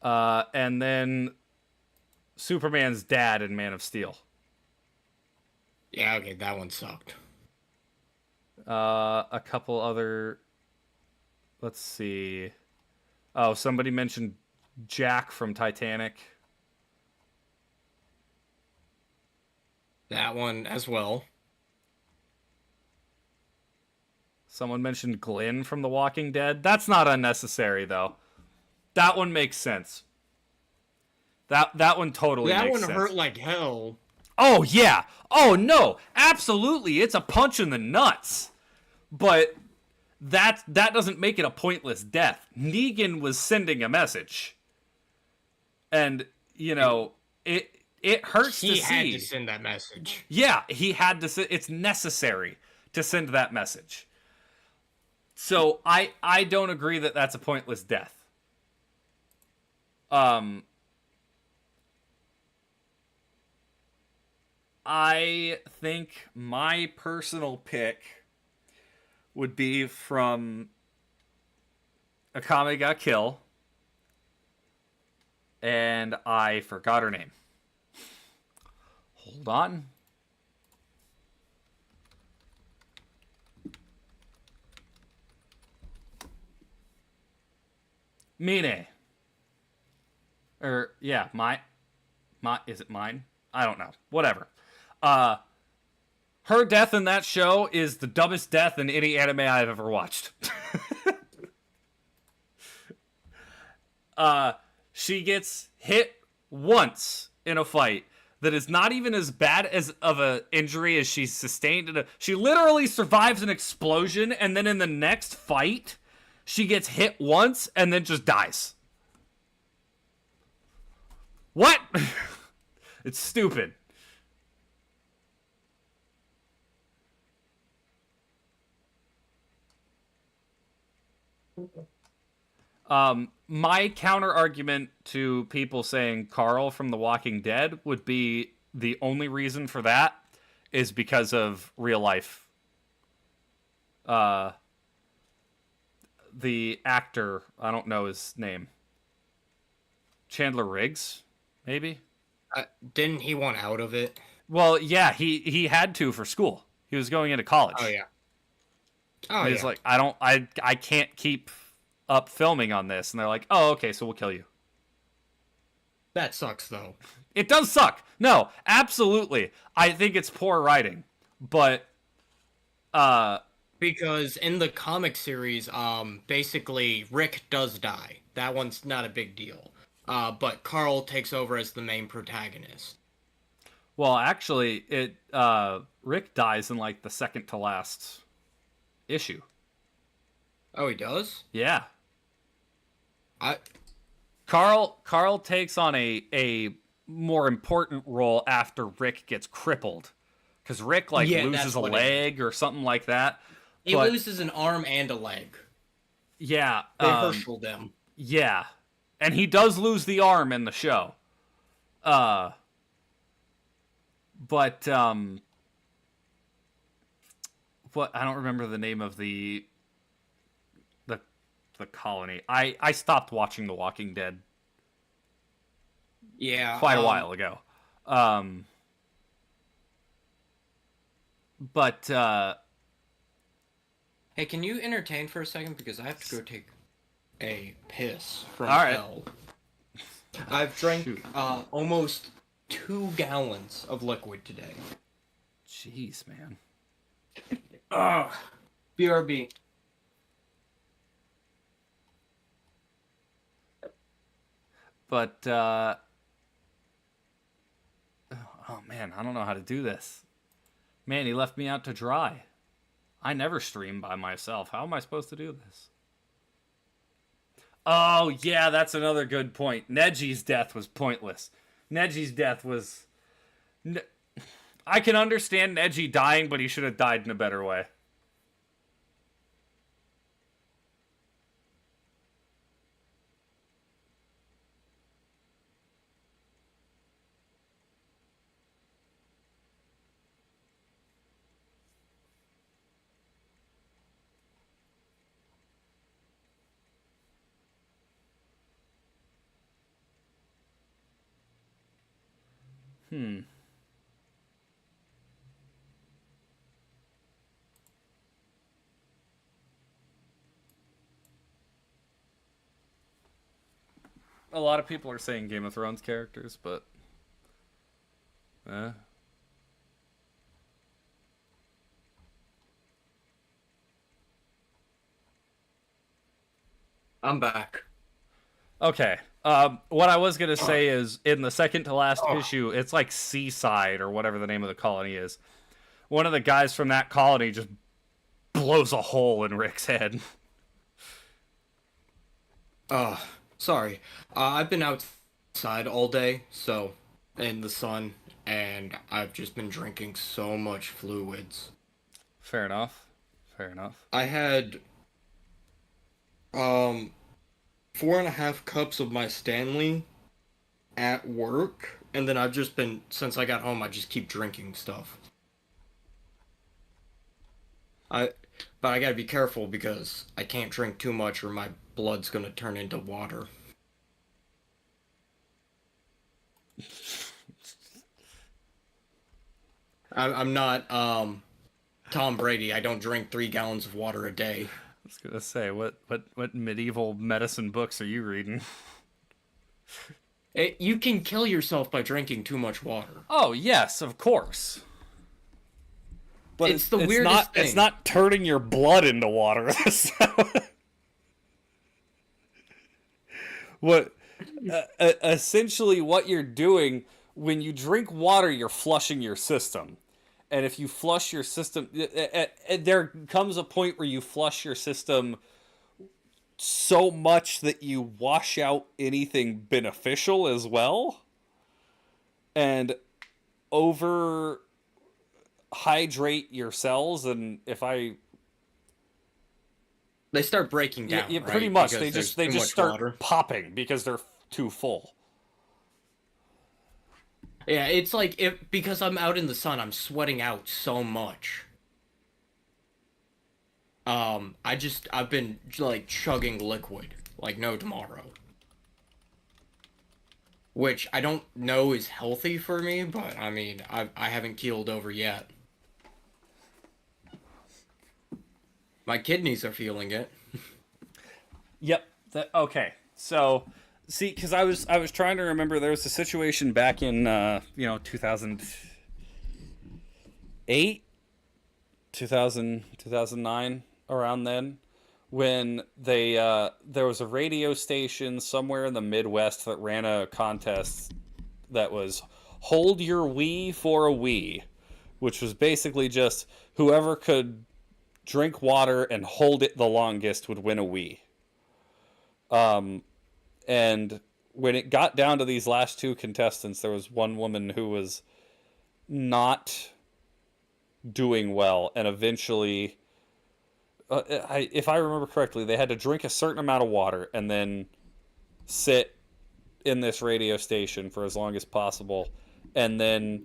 And then Superman's dad in Man of Steel. Yeah, okay, that one sucked. A couple other... Let's see. Oh, somebody mentioned Jack from Titanic. That one as well. Someone mentioned Glenn from The Walking Dead. That's not unnecessary, though. That one makes sense. That one totally makes sense. That one hurt like hell. Oh, yeah. Oh, no. Absolutely. It's a punch in the nuts. But that doesn't make it a pointless death. Negan was sending a message. And, it hurts to see. He had to send that message. Yeah, he had to. It's necessary to send that message. So I don't agree that that's a pointless death. I think my personal pick would be from Akame ga Kill, and I forgot her name. Hold on. Mine. Or, yeah, is it mine? I don't know. Whatever. Her death in that show is the dumbest death in any anime I've ever watched. She gets hit once in a fight that is not even as bad as of an injury as she sustained. She literally survives an explosion, and then in the next fight, she gets hit once and then just dies. What? It's stupid. My counter argument to people saying Carl from The Walking Dead would be the only reason for that is because of real life. The actor, I don't know his name. Chandler Riggs, maybe? Didn't he want out of it? Well, yeah, he had to for school. He was going into college. Oh yeah. Oh and he's like, I can't keep up filming on this, and they're like, oh, okay, so we'll kill you. That sucks though. It does suck. No, absolutely. I think it's poor writing, but because in the comic series, basically Rick does die. That one's not a big deal. But Carl takes over as the main protagonist. Well, actually, Rick dies in like the second to last issue. Oh, he does? Yeah. Carl takes on a more important role after Rick gets crippled, because Rick loses a leg or something like that. He loses an arm and a leg. Yeah, they Herscheled him. Yeah, and he does lose the arm in the show. But what, I don't remember the name of the colony. I stopped watching The Walking Dead. Yeah, quite a while ago. But hey, can you entertain for a second, because I have to go take a piss from all right. hell. I've drank almost 2 gallons of liquid today. Jeez, man. BRB. But oh man, I don't know how to do this. Man, he left me out to dry. I never stream by myself. How am I supposed to do this? Oh, yeah, that's another good point. Neji's death was pointless. Neji's death was... I can understand Neji dying, but he should have died in a better way. A lot of people are saying Game of Thrones characters, but... I'm back. Okay. What I was going to say is, in the second to last issue, it's like Seaside, or whatever the name of the colony is. One of the guys from that colony just blows a hole in Rick's head. Sorry. I've been outside all day, so, in the sun, and I've just been drinking so much fluids. Fair enough. Fair enough. I had 4.5 cups of my Stanley at work, and then I've just been, since I got home, I just keep drinking stuff. But I gotta be careful, because I can't drink too much or my blood's gonna turn into water. I'm not Tom Brady. I don't drink 3 gallons of water a day. was gonna say, what medieval medicine books are you reading? You can kill yourself by drinking too much water. Oh yes, of course. But It's the it's weirdest it's thing. not turning your blood into water. So, what essentially what you're doing when you drink water, you're flushing your system. And if you flush your system, there comes a point where you flush your system so much that you wash out anything beneficial as well, and over hydrate your cells. And if I They start breaking yeah, down, yeah, pretty right? much Because there's they too just much start water. popping because they're too full. Yeah, it's like if because I'm out in the sun, I'm sweating out so much. I've been like chugging liquid like no tomorrow, which I don't know is healthy for me, but I mean, I haven't keeled over yet. My kidneys are feeling it. Yep. Okay. So, see, because I was trying to remember, there was a situation back in 2008, 2009, around then, when there was a radio station somewhere in the Midwest that ran a contest that was hold your Wii for a Wii, which was basically just whoever could drink water and hold it the longest would win a Wii. And when it got down to these last two contestants, there was one woman who was not doing well, and eventually, if I remember correctly, they had to drink a certain amount of water and then sit in this radio station for as long as possible, and then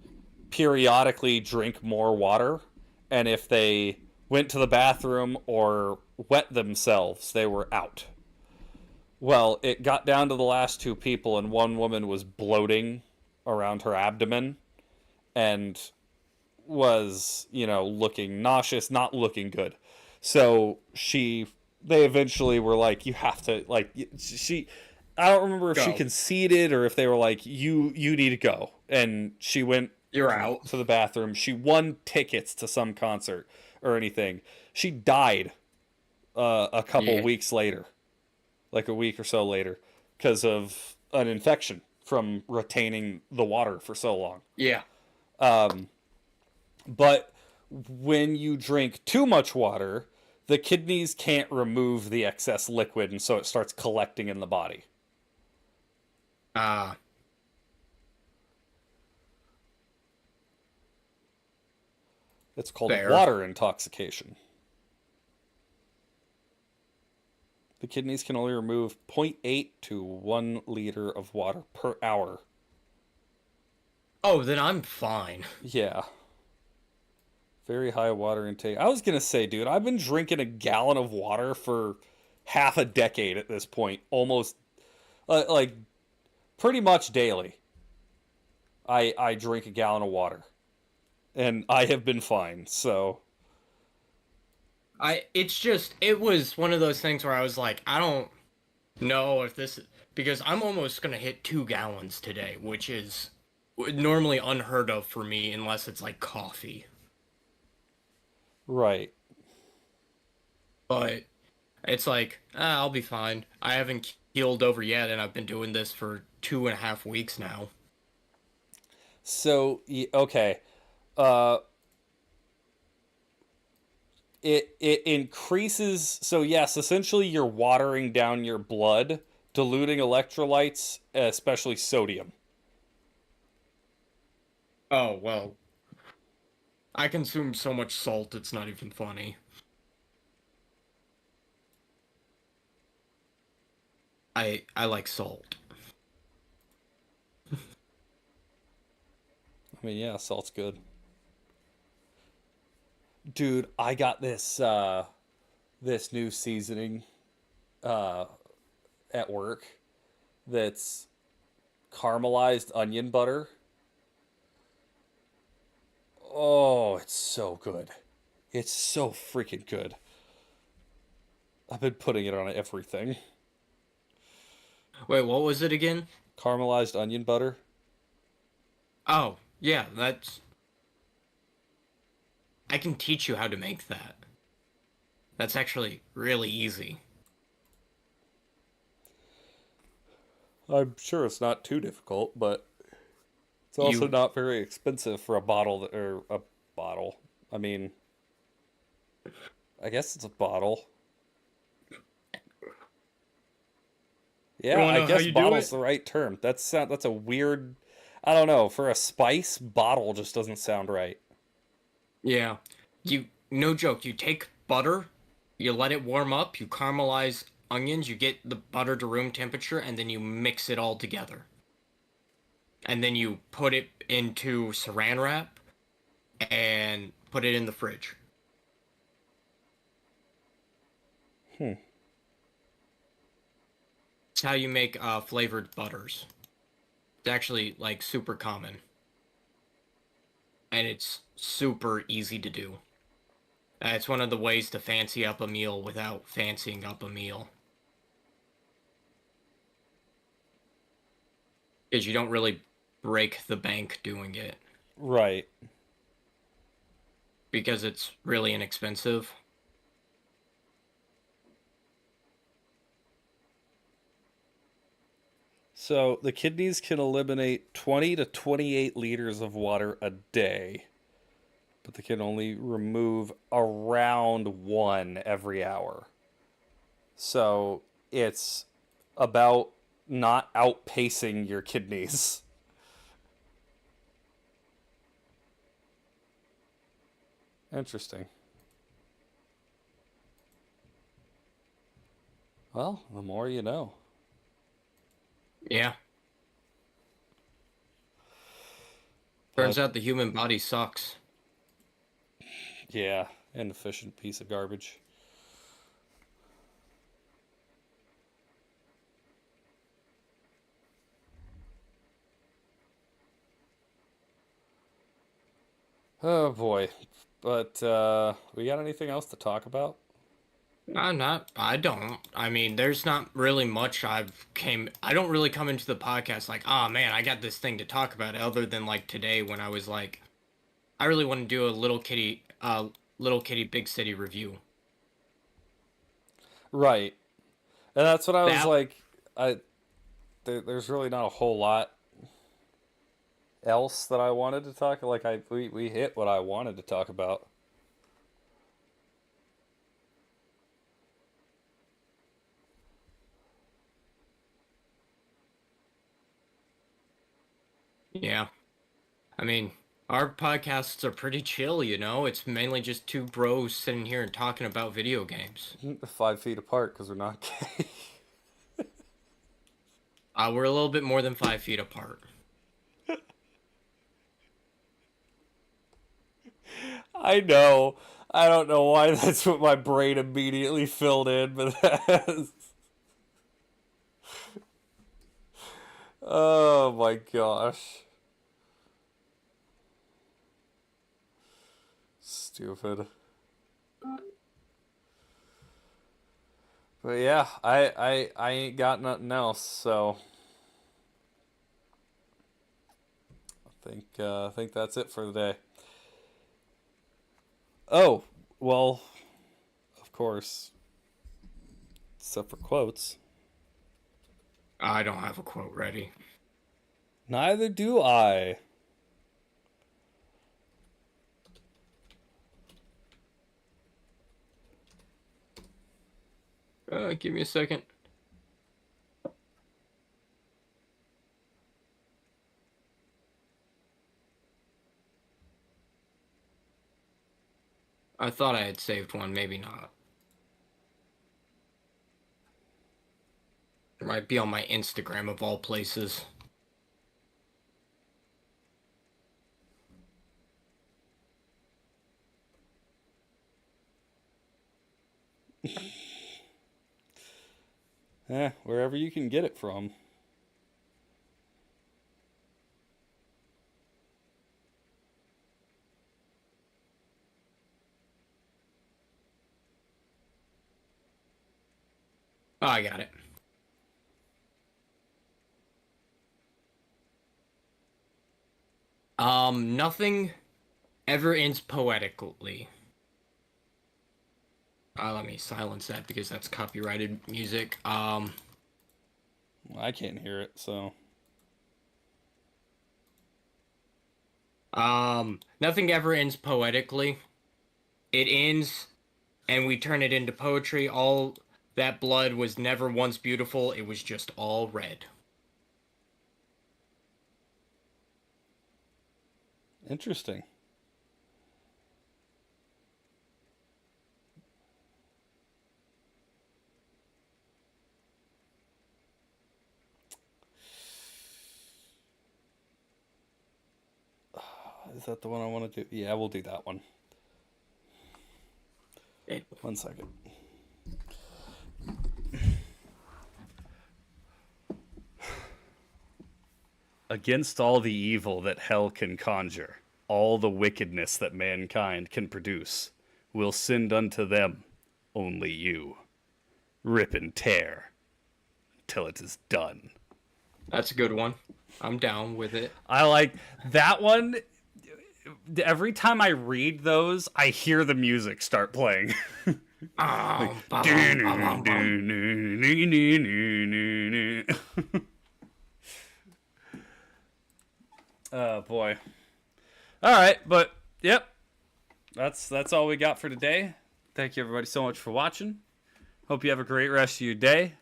periodically drink more water. And if they went to the bathroom or wet themselves, they were out. Well, it got down to the last two people, and one woman was bloating around her abdomen and was, looking nauseous, not looking good. So they eventually were like, you have to, like, I don't remember if she Go. conceded or if they were like, you need to go. And she went You're out. to the bathroom. She won tickets to some concert or anything. She died a couple Yeah. weeks later, like a week or so later, because of an infection from retaining the water for so long. Yeah. But when you drink too much water, the kidneys can't remove the excess liquid, and so it starts collecting in the body. Ah. It's called Fair. water intoxication. The kidneys can only remove zero point 0.8 to 1 liter of water per hour. Oh, then I'm fine. Yeah. Very high water intake. I was going to say, dude, I've been drinking a gallon of water for half a decade at this point. Almost, like, pretty much daily. I drink a gallon of water. And I have been fine, so. It was one of those things where I was like, I don't know if this, because I'm almost gonna hit 2 gallons today, which is normally unheard of for me unless it's like coffee. Right. But it's like, I'll be fine. I haven't keeled over yet, and I've been doing this for 2.5 weeks now. So, okay. Uh, it increases. So yes, essentially you're watering down your blood, diluting electrolytes, especially sodium. Oh, well, I consume so much salt, it's not even funny. I like salt. I mean, yeah, salt's good. Dude, I got this new seasoning uh at work that's caramelized onion butter. Oh, it's so good. It's so freaking good. I've been putting it on everything. Wait, what was it again? Caramelized onion butter. Oh, yeah, that's... I can teach you how to make that. That's actually really easy. I'm sure it's not too difficult, but it's also You... not very expensive for a bottle or a bottle. I mean, I guess it's a bottle. You Yeah, wanna I know how guess you do bottle's it? the right term. That's a weird. I don't know. For a spice, bottle just doesn't sound right. Yeah. No joke, you take butter, you let it warm up, you caramelize onions, you get the butter to room temperature, and then you mix it all together. And then you put it into saran wrap and put it in the fridge. Hmm. It's how you make flavored butters. It's actually like super common. And it's super easy to do. It's one of the ways to fancy up a meal without fancying up a meal. Because you don't really break the bank doing it. Right. Because it's really inexpensive. So the kidneys can eliminate 20 to 28 liters of water a day, but they can only remove around one every hour. So it's about not outpacing your kidneys. Interesting. Well, the more you know. Yeah. But Turns out the human body sucks. yeah, inefficient piece of garbage. Oh boy. But we got anything else to talk about? I don't. I mean, there's not really much I don't really come into the podcast like, oh man, I got this thing to talk about other than like today when I was like, I really want to do a Little Kitty Big City review. Right. And that's what I was That, like. There's really not a whole lot else that I wanted to talk. Like we hit what I wanted to talk about. yeah. I mean, our podcasts are pretty chill, you know? It's mainly just two bros sitting here and talking about video games. 5 feet apart because we're not gay. We're a little bit more than 5 feet apart. I know. I don't know why that's what my brain immediately filled in, but that's... Oh my gosh. Stupid. But yeah, I ain't got nothing else, so I think that's it for the day. Oh, well, of course, except for quotes. I don't have a quote ready. Neither do I. Give me a second. I thought I had saved one, maybe not. It might be on my Instagram of all places. Wherever you can get it from. Oh, I got it. Nothing ever ends poetically. Let me silence that because that's copyrighted music. I can't hear it, so. Nothing ever ends poetically. It ends, and we turn it into poetry. All that blood was never once beautiful. It was just all red. Interesting. Is that the one I want to do? Yeah, we'll do that one. It, 1 second. Against all the evil that hell can conjure, all the wickedness that mankind can produce, will send unto them only you. Rip and tear till it is done. that's a good one. I'm down with it. I like that one. Every time I read those, I hear the music start playing. Oh, Oh boy. All right, but yep. That's all we got for today. Thank you everybody so much for watching. Hope you have a great rest of your day.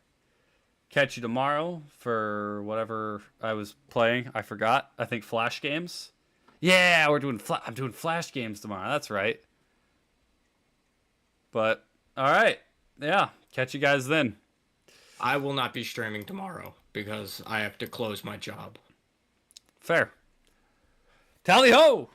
Catch you tomorrow for whatever I was playing. I forgot. I think Flash games. Yeah, I'm doing Flash games tomorrow. That's right. But all right. Yeah, catch you guys then. I will not be streaming tomorrow because I have to close my job. Fair. Tally ho!